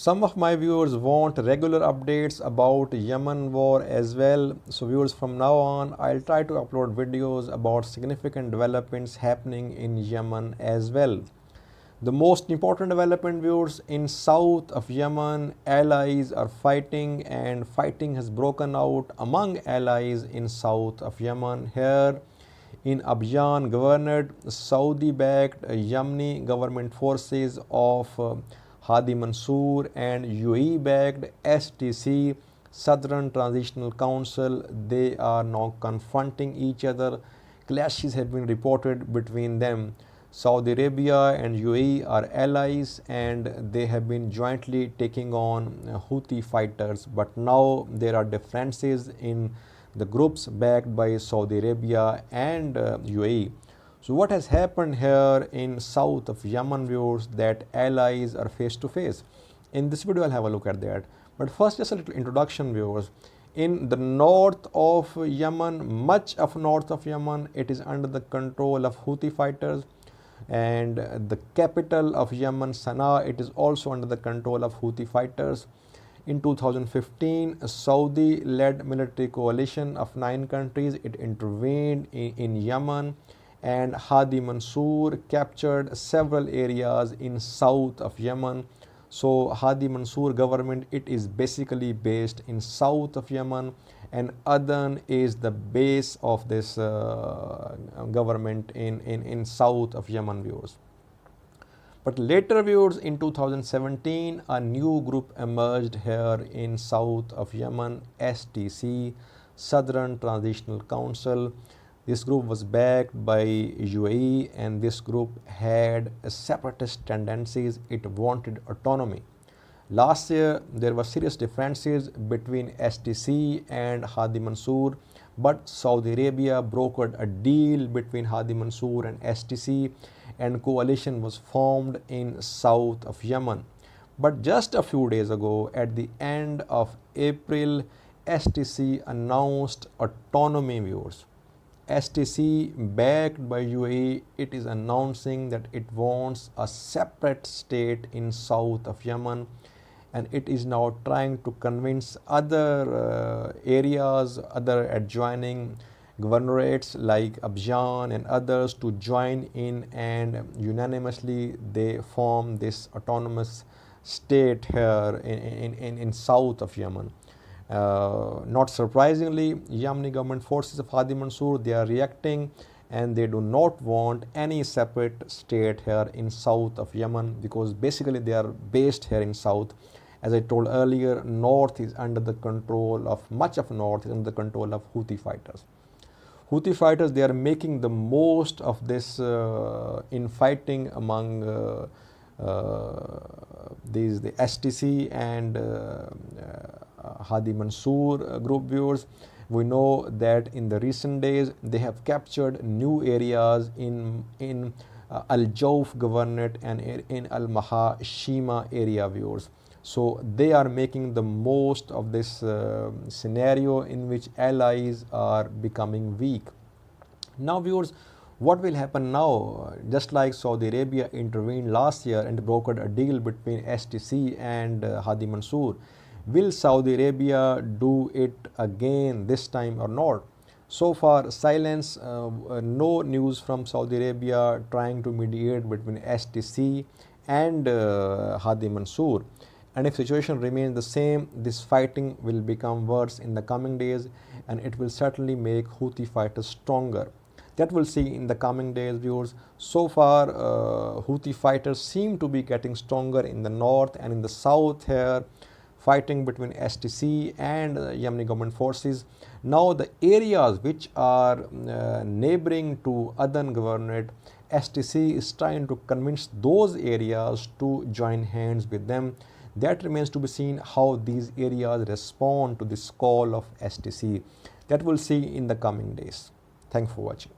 Some of my viewers want regular updates about Yemen war as well. So viewers, from now on, I'll try to upload videos about significant developments happening in Yemen as well. The most important development, viewers, in south of Yemen, allies are fighting, and fighting has broken out among allies in south of Yemen. Here in Abyan Governorate, Saudi-backed Yemeni government forces of Hadi Mansur and UAE-backed STC, Southern Transitional Council, they are now confronting each other. Clashes have been reported between them. Saudi Arabia and UAE are allies, and they have been jointly taking on Houthi fighters. But now there are differences in the groups backed by Saudi Arabia and UAE. So what has happened here in south of Yemen, viewers, that allies are face to face? In this video I'll have a look at that. But first, just a little introduction, viewers. In the north of Yemen, much of north of Yemen, it is under the control of Houthi fighters, and the capital of Yemen, Sana'a, it is also under the control of Houthi fighters. In 2015, a Saudi-led military coalition of 9 countries, it intervened in Yemen, and Hadi Mansur captured several areas in south of Yemen. So Hadi Mansur government, it is basically based in south of Yemen, and Aden is the base of this government in south of Yemen, viewers. But later, viewers, in 2017, a new group emerged here in south of Yemen, STC, Southern Transitional Council. This group was backed by UAE, and this group had separatist tendencies. It wanted autonomy. Last year, there were serious differences between STC and Hadi Mansur, but Saudi Arabia brokered a deal between Hadi Mansur and STC, and coalition was formed in south of Yemen. But just a few days ago, at the end of April, STC announced autonomy, viewers. STC, backed by UAE, it is announcing that it wants a separate state in south of Yemen, and it is now trying to convince other areas, other adjoining governorates like Abyan and others to join in, and unanimously they form this autonomous state here in south of Yemen. Not surprisingly, Yemeni government forces of Hadi Mansur, they are reacting, and they do not want any separate state here in south of Yemen, because basically they are based here in south. As I told earlier, north is under the control of, much of north is under the control of Houthi fighters. Houthi fighters, they are making the most of this infighting among the STC and Hadi Mansur group, viewers. We know that in the recent days they have captured new areas in Jawf Governorate and in Al-Maha Shima area, viewers. So they are making the most of this scenario in which allies are becoming weak. Now, viewers, what will happen now? Just like Saudi Arabia intervened last year and brokered a deal between STC and Hadi Mansur, will Saudi Arabia do it again this time or not? So far, silence, no news from Saudi Arabia trying to mediate between STC and Hadi Mansur. And if situation remains the same, this fighting will become worse in the coming days, and it will certainly make Houthi fighters stronger. That we'll see in the coming days, viewers. So far, Houthi fighters seem to be getting stronger in the north and in the south here, fighting between STC and Yemeni government forces. Now the areas which are neighboring to Aden Governorate, STC is trying to convince those areas to join hands with them. That remains to be seen how these areas respond to this call of STC. That we'll see in the coming days. Thanks for watching.